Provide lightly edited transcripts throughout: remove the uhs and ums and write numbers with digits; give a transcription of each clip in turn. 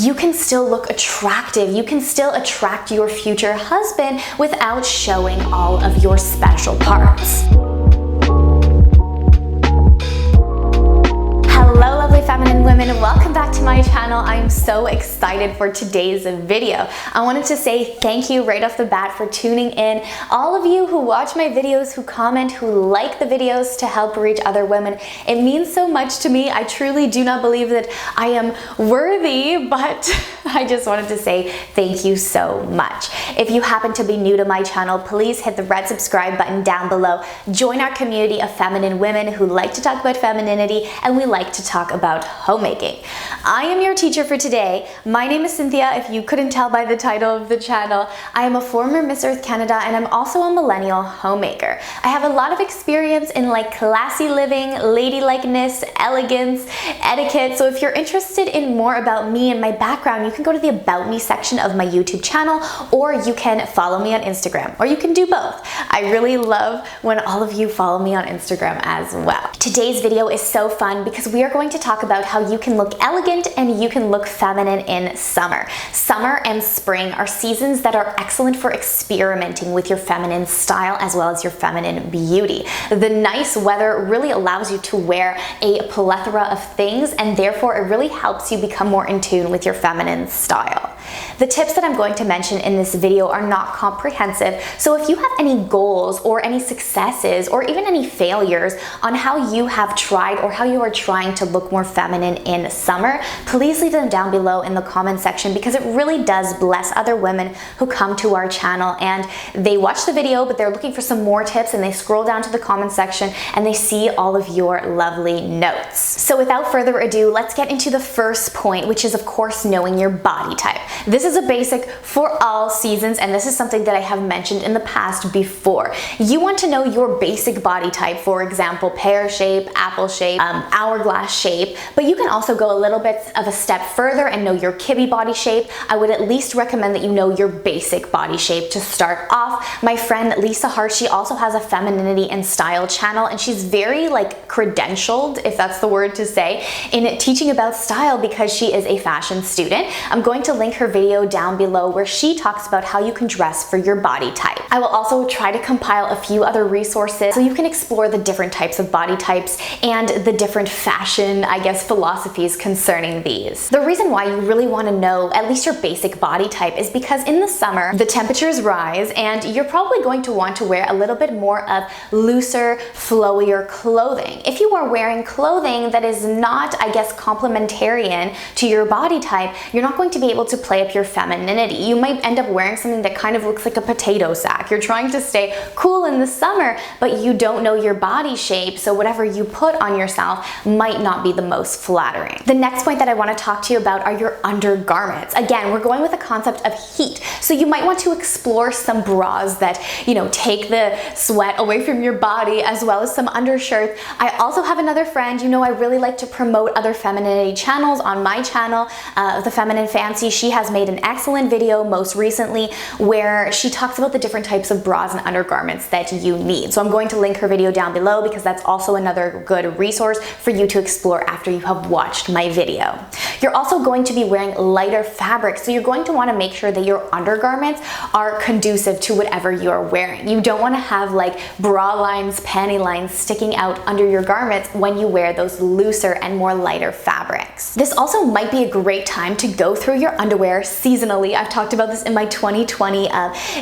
you can still look attractive. You can still attract your future husband without showing all of your special parts. Hello lovely feminine women, welcome back to my channel. I'm so excited for today's video. I wanted to say thank you right off the bat for tuning in. All of you who watch my videos, who comment, who like the videos to help reach other women, it means so much to me. I truly do not believe that I am worthy, but I just wanted to say thank you so much. If you happen to be new to my channel, please hit the red subscribe button down below. Join our community of feminine women who like to talk about femininity and we like to talk about homemaking. I am your teacher for today. My name is Cynthia, if you couldn't tell by the title of the channel. I am a former Miss Earth Canada and I'm also a millennial homemaker. I have a lot of experience in like classy living, ladylikeness, elegance, etiquette. So if you're interested in more about me and my background, you can go to the About Me section of my YouTube channel, or you can follow me on Instagram, or you can do both. I really love when all of you follow me on Instagram as well. Today's video is so fun because we are going to talk about how you can look elegant and you can look feminine in summer. Summer and spring are seasons that are excellent for experimenting with your feminine style as well as your feminine beauty. The nice weather really allows you to wear a plethora of things, and therefore it really helps you become more in tune with your feminine style. The tips that I'm going to mention in this video are not comprehensive, so if you have any goals or any successes or even any failures on how you have tried or how you are trying to look more feminine in summer, please leave them down below in the comment section, because it really does bless other women who come to our channel and they watch the video but they're looking for some more tips, and they scroll down to the comment section and they see all of your lovely notes. So without further ado, let's get into the first point, which is of course knowing your body type. This is a basic for all seasons, and this is something that I have mentioned in the past before. You want to know your basic body type, for example, pear shape, apple shape, hourglass shape, but you can also go a little bit of a step further and know your kibbe body shape. I would at least recommend that you know your basic body shape to start off. My friend Lisa Hart, she also has a femininity and style channel, and she's very like credentialed, if that's the word to say, in teaching about style because she is a fashion student. I'm going to link her video down below where she talks about how you can dress for your body type. I will also try to compile a few other resources so you can explore the different types of body types and the different fashion, I guess, philosophies concerning these. The reason why you really want to know at least your basic body type is because in the summer, the temperatures rise and you're probably going to want to wear a little bit more of looser, flowier clothing. If you are wearing clothing that is not, I guess, complementarian to your body type, you're not going to be able to play up your femininity. You might end up wearing something that kind of looks like a potato sack. You're trying to stay cool in the summer, but you don't know your body shape, so whatever you put on yourself might not be the most flattering. The next point that I want to talk to you about are your undergarments. Again, we're going with the concept of heat, so you might want to explore some bras that, you know, take the sweat away from your body, as well as some undershirts. I also have another friend, you know, I really like to promote other femininity channels on my channel, The Feminine Fancy. She has made an excellent video most recently where she talks about the different types of bras and undergarments that you need. So I'm going to link her video down below because that's also another good resource for you to explore after you have watched my video. You're also going to be wearing lighter fabrics, so you're going to want to make sure that your undergarments are conducive to whatever you're wearing. You don't want to have like bra lines, panty lines sticking out under your garments when you wear those looser and more lighter fabrics. This also might be a great time to go through your underwear seasonally. I've talked about this in my 2020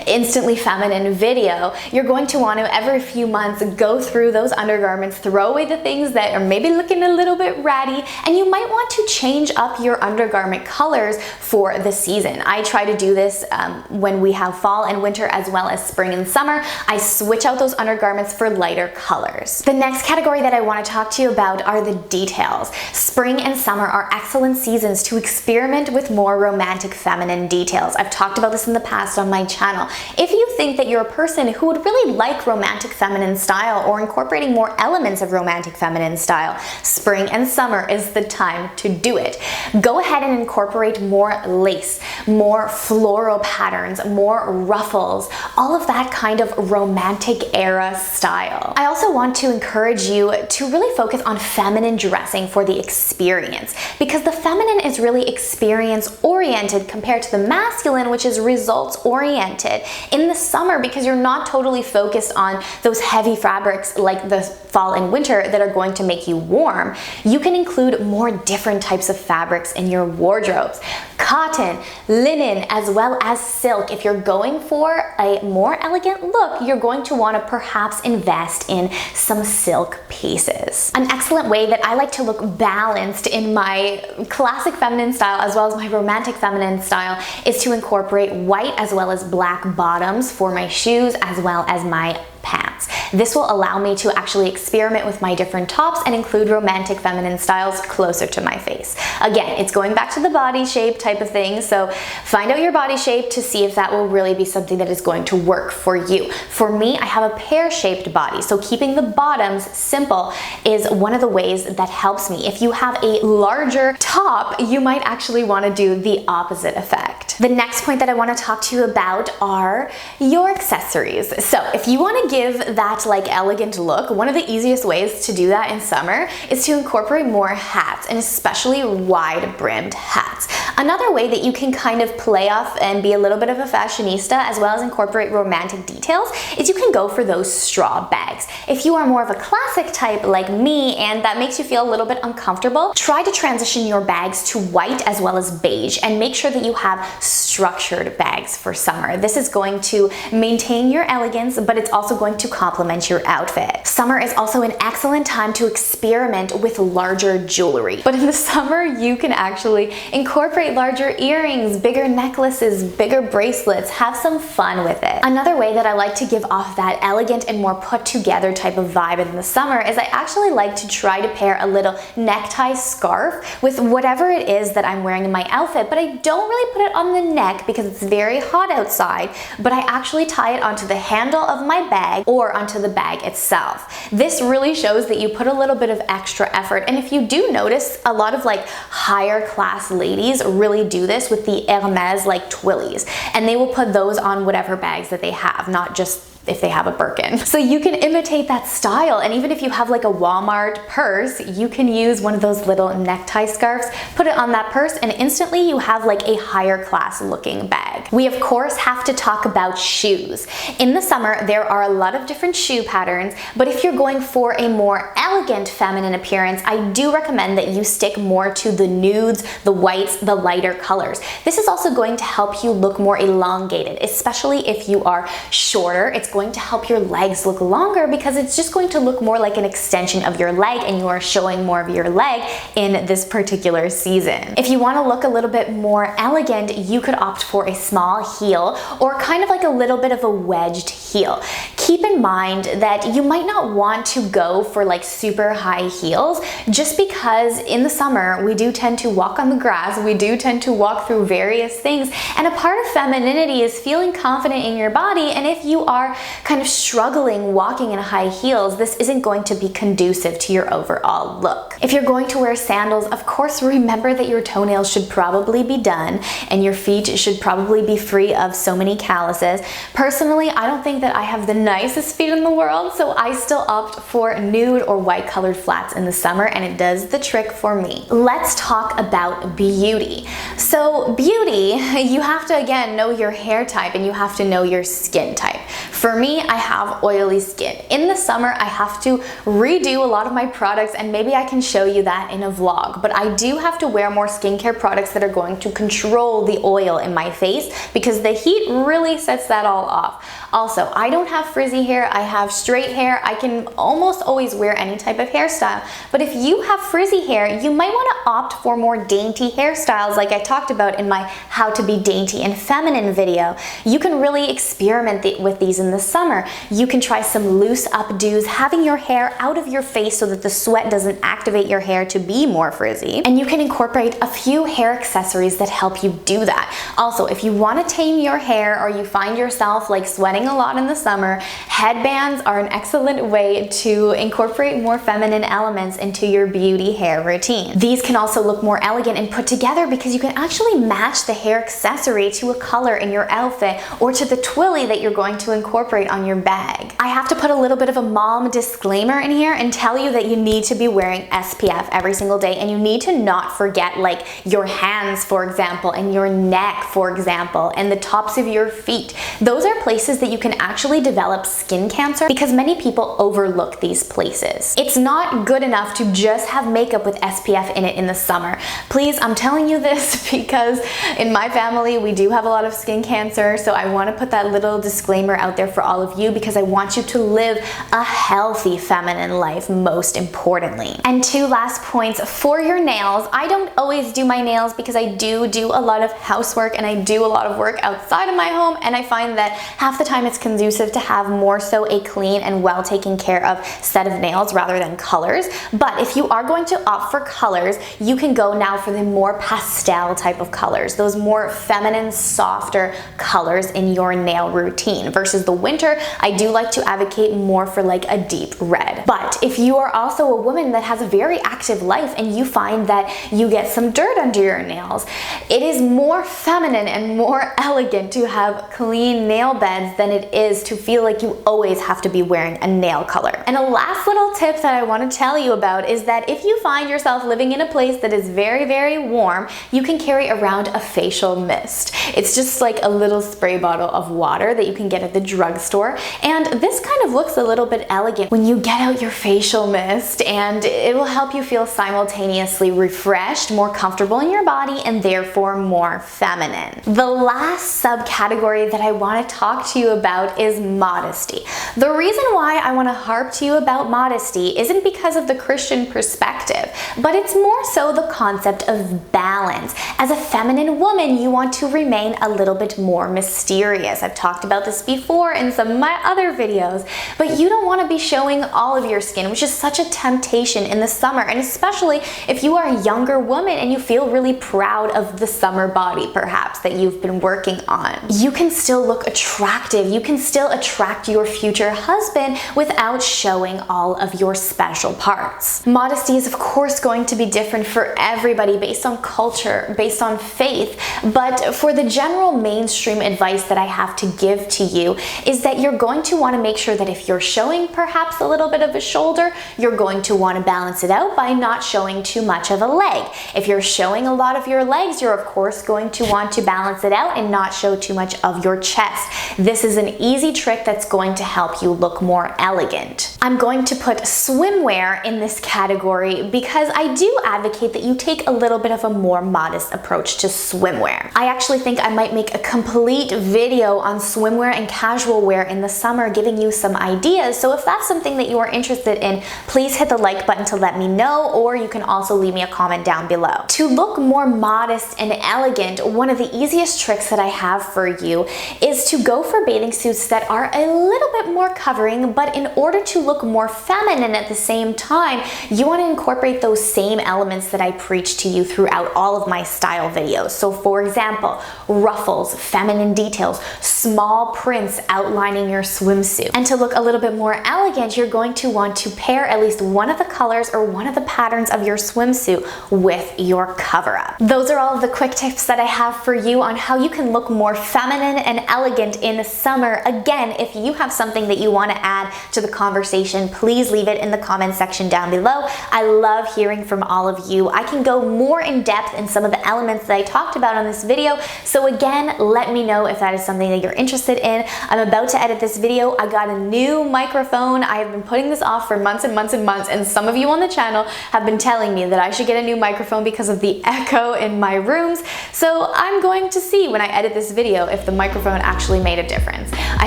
Instantly Feminine video. You're going to want to every few months go through those undergarments, throw away the things that are maybe looking a little bit ratty, and you might want to change up your undergarment colors for the season. I try to do this when we have fall and winter as well as spring and summer. I switch out those undergarments for lighter colors. The next category that I want to talk to you about are the details. Spring and summer are excellent seasons to experiment with more romantic feminine details. I've talked about this in the past on my channel. If you think that you're a person who would really like romantic feminine style or incorporating more elements of romantic feminine style, spring and summer is the time to do it. Go ahead and incorporate more lace. more floral patterns, more ruffles, all of that kind of romantic era style. I also want to encourage you to really focus on feminine dressing for the experience, because the feminine is really experience oriented compared to the masculine, which is results oriented. In the summer, because you're not totally focused on those heavy fabrics like the fall and winter that are going to make you warm, you can include more different types of fabrics in your wardrobes. Cotton, linen, as well as silk. If you're going for a more elegant look, you're going to want to perhaps invest in some silk pieces. An excellent way that I like to look balanced in my classic feminine style as well as my romantic feminine style is to incorporate white as well as black bottoms for my shoes as well as my pants. This will allow me to actually experiment with my different tops and include romantic feminine styles closer to my face. Again, it's going back to the body shape type of thing, so find out your body shape to see if that will really be something that is going to work for you. For me, I have a pear-shaped body, so keeping the bottoms simple is one of the ways that helps me. If you have a larger top, you might actually want to do the opposite effect. The next point that I want to talk to you about are your accessories. So if you want to give that like elegant look, one of the easiest ways to do that in summer is to incorporate more hats, and especially wide brimmed hats. Another way that you can kind of play off and be a little bit of a fashionista as well as incorporate romantic details is you can go for those straw bags. If you are more of a classic type like me and that makes you feel a little bit uncomfortable, try to transition your bags to white as well as beige and make sure that you have structured bags for summer. This is going to maintain your elegance, but it's also going to complement your outfit. Summer is also an excellent time to experiment with larger jewelry. But in the summer, you can actually incorporate larger earrings, bigger necklaces, bigger bracelets, have some fun with it. Another way that I like to give off that elegant and more put together type of vibe in the summer is I actually like to try to pair a little necktie scarf with whatever it is that I'm wearing in my outfit, but I don't really put it on the neck because it's very hot outside, but I actually tie it onto the handle of my bag or onto the bag itself. This really shows that you put a little bit of extra effort, and if you do notice, a lot of like higher class ladies really do this with the Hermes like twillies, and they will put those on whatever bags that they have, not just if they have a Birkin. So you can imitate that style, and even if you have like a Walmart purse, you can use one of those little necktie scarves, put it on that purse, and instantly you have like a higher class looking bag. We of course have to talk about shoes. In the summer, there are a lot of different shoe patterns, but if you're going for a more elegant feminine appearance, I do recommend that you stick more to the nudes, the whites, the lighter colors. This is also going to help you look more elongated, especially if you are shorter. It's going to help your legs look longer because it's just going to look more like an extension of your leg, and you are showing more of your leg in this particular season. If you want to look a little bit more elegant, you could opt for a small heel or kind of like a little bit of a wedged heel. Keep in mind that you might not want to go for like super high heels just because in the summer we do tend to walk on the grass, we do tend to walk through various things, and a part of femininity is feeling confident in your body, and if you are kind of struggling walking in high heels, this isn't going to be conducive to your overall look. If you're going to wear sandals, of course remember that your toenails should probably be done and your feet should probably be free of so many calluses. Personally, I don't think that I have the nicest feet in the world, so I still opt for nude or white colored flats in the summer, and it does the trick for me. Let's talk about beauty. So beauty, you have to again know your hair type and you have to know your skin type. For me, I have oily skin. In the summer, I have to redo a lot of my products, and maybe I can show you that in a vlog, but I do have to wear more skincare products that are going to control the oil in my face because the heat really sets that all off. Also, I don't have frizzy hair, I have straight hair. I can almost always wear any type of hairstyle, but if you have frizzy hair, you might want to opt for more dainty hairstyles like I talked about in my How to Be Dainty and Feminine video. You can really experiment with these in the the summer. You can try some loose updos, having your hair out of your face so that the sweat doesn't activate your hair to be more frizzy. And you can incorporate a few hair accessories that help you do that. Also, if you want to tame your hair or you find yourself like sweating a lot in the summer, headbands are an excellent way to incorporate more feminine elements into your beauty hair routine. These can also look more elegant and put together because you can actually match the hair accessory to a color in your outfit or to the twilly that you're going to incorporate on your bag. I have to put a little bit of a mom disclaimer in here and tell you that you need to be wearing SPF every single day, and you need to not forget like your hands, for example, and your neck, for example, and the tops of your feet. Those are places that you can actually develop skin cancer because many people overlook these places. It's not good enough to just have makeup with SPF in it in the summer. Please, I'm telling you this because in my family we do have a lot of skin cancer, so I want to put that little disclaimer out there for all of you because I want you to live a healthy feminine life, most importantly. And two last points for your nails. I don't always do my nails because I do a lot of housework and I do a lot of work outside of my home, and I find that half the time it's conducive to have more so a clean and well taken care of set of nails rather than colors. But if you are going to opt for colors, you can go now for the more pastel type of colors, those more feminine, softer colors in your nail routine. Versus the winter, I do like to advocate more for like a deep red. But if you are also a woman that has a very active life and you find that you get some dirt under your nails, it is more feminine and more elegant to have clean nail beds than it is to feel like you always have to be wearing a nail color. And a last little tip that I want to tell you about is that if you find yourself living in a place that is very, very warm, you can carry around a facial mist. It's just like a little spray bottle of water that you can get at the drugstore, and this kind of looks a little bit elegant when you get out your facial mist, and it will help you feel simultaneously refreshed, more comfortable in your body, and therefore more feminine. The last subcategory that I want to talk to you about is modesty. The reason why I want to harp to you about modesty isn't because of the Christian perspective, but it's more so the concept of balance. As a feminine woman, you want to remain a little bit more mysterious. I've talked about this before in some of my other videos, but you don't want to be showing all of your skin, which is such a temptation in the summer, and especially if you are a younger woman and you feel really proud of the summer body perhaps that you've been working on. You can still look attractive. You can still attract your future husband without showing all of your special parts. Modesty is of course going to be different for everybody based on culture, based on faith, but for the general mainstream advice that I have to give to you is that you're going to want to make sure that if you're showing perhaps a little bit of a shoulder, you're going to want to balance it out by not showing too much of a leg. If you're showing a lot of your legs, you're of course going to want to balance it out and not show too much of your chest. This is an easy trick that's going to help you look more elegant. I'm going to put swimwear in this category because I do advocate that you take a little bit of a more modest approach to swimwear. I actually think I might make a complete video on swimwear and casual wear in the summer, giving you some ideas. So if that's something that you are interested in, please hit the like button to let me know, or you can also leave me a comment down below. To look more modest and elegant, one of the easiest tricks that I have for you is to go for bathing suits that are a little bit more covering, but in order to look more feminine at the same time, you want to incorporate those same elements that I preach to you throughout all of my style videos. So for example, ruffles, feminine details, small prints outlining your swimsuit. And to look a little bit more elegant, you're going to want to pair at least one of the colors or one of the patterns of your swimsuit with your cover-up. Those are all of the quick tips that I have for you on how you can look more feminine and elegant in summer. Again, if you have something that you want to add to the conversation, please leave it in the comment section down below. I love hearing from all of you. I can go more in depth in some of the elements that I talked about on this video, so again, let me know if that is something that you're interested in. I'm about to edit this video. I got a new microphone. I have been putting this off for months and months and months, and some of you on the channel have been telling me that I should get a new microphone because of the echo in my rooms. So I'm going to see when I edit this video if the microphone actually made a difference. I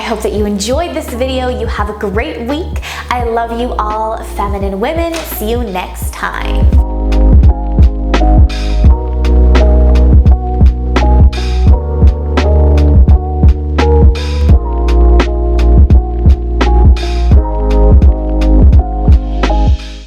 hope that you enjoyed this video. You have a great week. I love you all, feminine women. See you next time.